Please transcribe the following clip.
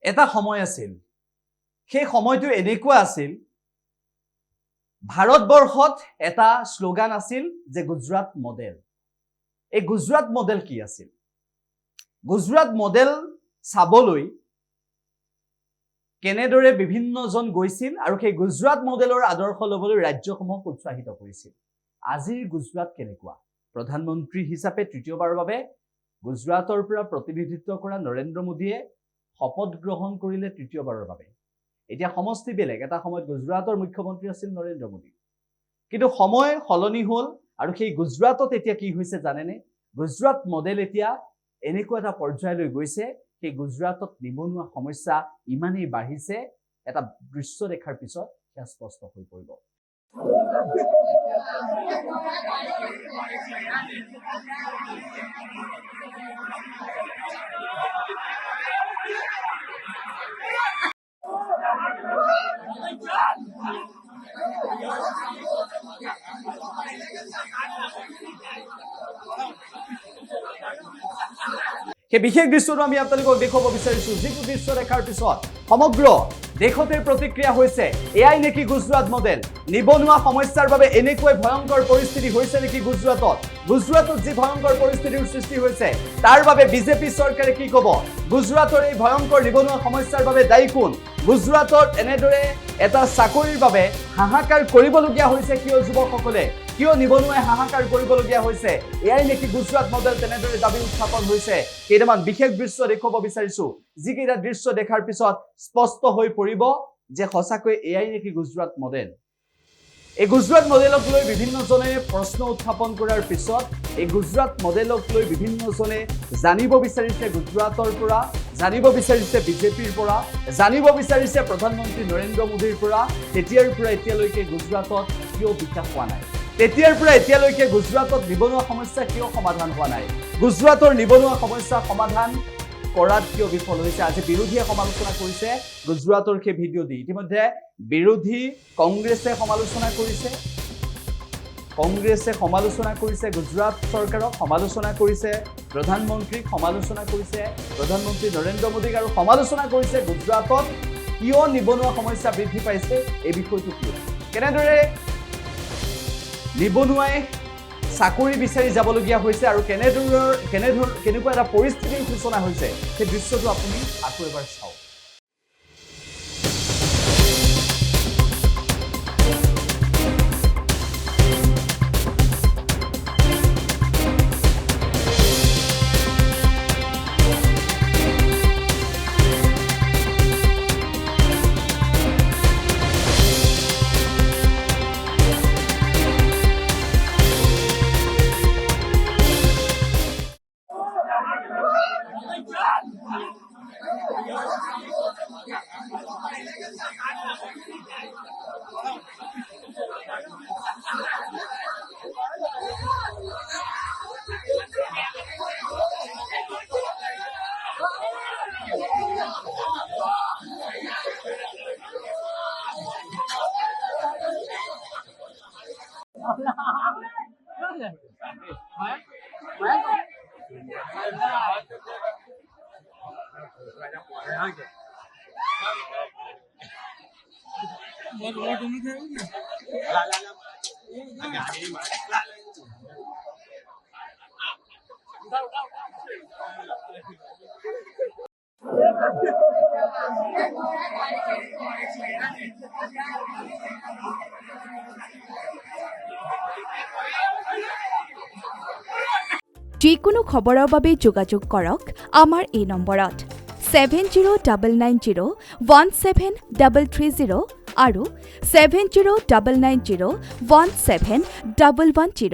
এটা সময় আছিল সেই সময়টো এনেকুৱা আছিল ভাৰতবৰ্ষত এটা স্লোগান আছিল যে গুজৰাট মডেল এই গুজৰাট মডেল কি আছিল গুজৰাট মডেল চাবলৈ কেনেদৰে বিভিন্নজন গৈছিল আৰু সেই গুজৰাট মডেলৰ আদৰ্শ লবলৈ ৰাজ্যসমূহক উৎসাহিত কৰিছিল আজিৰ গুজৰাট কেনেকুৱা প্ৰধানমন্ত্ৰী হিচাপে তৃতীয়বাৰৰ বাবে গুজৰাটৰ পৰা প্ৰতিনিধিত্ব কৰা নৰেন্দ্ৰ মোদীয়ে শপত গ্ৰহণ কৰিলে তৃতীয়বাৰৰ বাবে এতিয়া সমষ্টি বেলেগ এটা সময়ত গুজৰাটৰ মুখ্যমন্ত্ৰী আছিল নৰেন্দ্ৰ মোদী কিন্তু সময় সলনি হ'ল আৰু সেই গুজৰাটত এতিয়া কি হৈছে জানেনে গুজৰাট মডেল এতিয়া এনেকুৱা এটা পৰ্যায়লৈ গৈছে সেই গুজৰাটত নিবনুৱা সমস্যা ইমানেই বাঢ়িছে এটা দৃশ্য দেখাৰ পিছত এটা স্পষ্ট হৈ পৰিব সেই বিশেষ দৃশ্যটো আমি আপোনালোকক দেখুৱাব বিচাৰিছো যিটো দৃশ্য দেখাৰ পিছত সমগ্ৰ দেশতে প্ৰতিক্ৰিয়া হৈছে এয়াই নেকি গুজৰাট মডেল নিবনুৱা সমস্যাৰ বাবে এনেকৈ ভয়ংকৰ পৰিস্থিতি হৈছে নেকি গুজৰাটত যি ভয়ংকৰ পৰিস্থিতিৰ সৃষ্টি হৈছে তাৰ বাবে বিজেপি চৰকাৰে কি ক'ব গুজৰাটৰ এই ভয়ংকৰ নিবনুৱা সমস্যাৰ বাবে দায়ী কোন গুজৰাটত এনেদৰে এটা চাকৰিৰ বাবে হাহাকাৰ কৰিবলগীয়া হৈছে কিয় যুৱকসকলে কিয় নিবনুৱাই হাহাকাৰ কৰিবলগীয়া হৈছে এয়াই নেকি গুজৰাট মডেল তেনেদৰে দাবী উত্থাপন হৈছে কেইটামান বিশেষ দৃশ্য দেখুৱাব বিচাৰিছো যিকেইটা দৃশ্য দেখাৰ পিছত স্পষ্ট হৈ পৰিব যে সঁচাকৈ এয়াই নেকি গুজৰাট মডেল এই গুজৰাট মডেলক লৈ বিভিন্নজনে প্ৰশ্ন উত্থাপন কৰাৰ পিছত এই গুজৰাট মডেলক লৈ বিভিন্নজনে জানিব বিচাৰিছে গুজৰাটৰ পৰা জানিব বিচাৰিছে বিজেপিৰ পৰা জানিব বিচাৰিছে প্ৰধানমন্ত্ৰী নৰেন্দ্ৰ মোদীৰ পৰা তেতিয়াৰ পৰা এতিয়ালৈকে গুজৰাটত কিয় বিকাশ হোৱা নাই তেতিয়াৰ পৰা এতিয়ালৈকে গুজৰাটত নিবনুৱা সমস্যা কিয় সমাধান হোৱা নাই গুজৰাটৰ নিবনুৱা সমস্যা সমাধান কৰাত কিয় বিফল হৈছে আজি বিৰোধীয়ে সমালোচনা কৰিছে গুজৰাটৰ সেই ভিডিঅ' দি ইতিমধ্যে বিৰোধী কংগ্ৰেছে সমালোচনা কৰিছে গুজৰাট চৰকাৰক সমালোচনা কৰিছে প্ৰধানমন্ত্ৰীক সমালোচনা কৰিছে প্ৰধানমন্ত্ৰী নৰেন্দ্ৰ মোদীক আৰু সমালোচনা কৰিছে গুজৰাটত কিয় নিবনুৱা সমস্যা বৃদ্ধি পাইছে এই বিষয়টো কি কেনেদৰে নিবনুৱাই চাকৰি বিচাৰি যাবলগীয়া হৈছে আৰু কেনেকুৱা এটা পৰিস্থিতিৰ সূচনা হৈছে সেই দৃশ্যটো আপুনি আকৌ এবাৰ চাওক যিকোনো খবৰৰ বাবে যোগাযোগ কৰক আমাৰ এই নম্বৰত 7099017330 আৰু 7099017110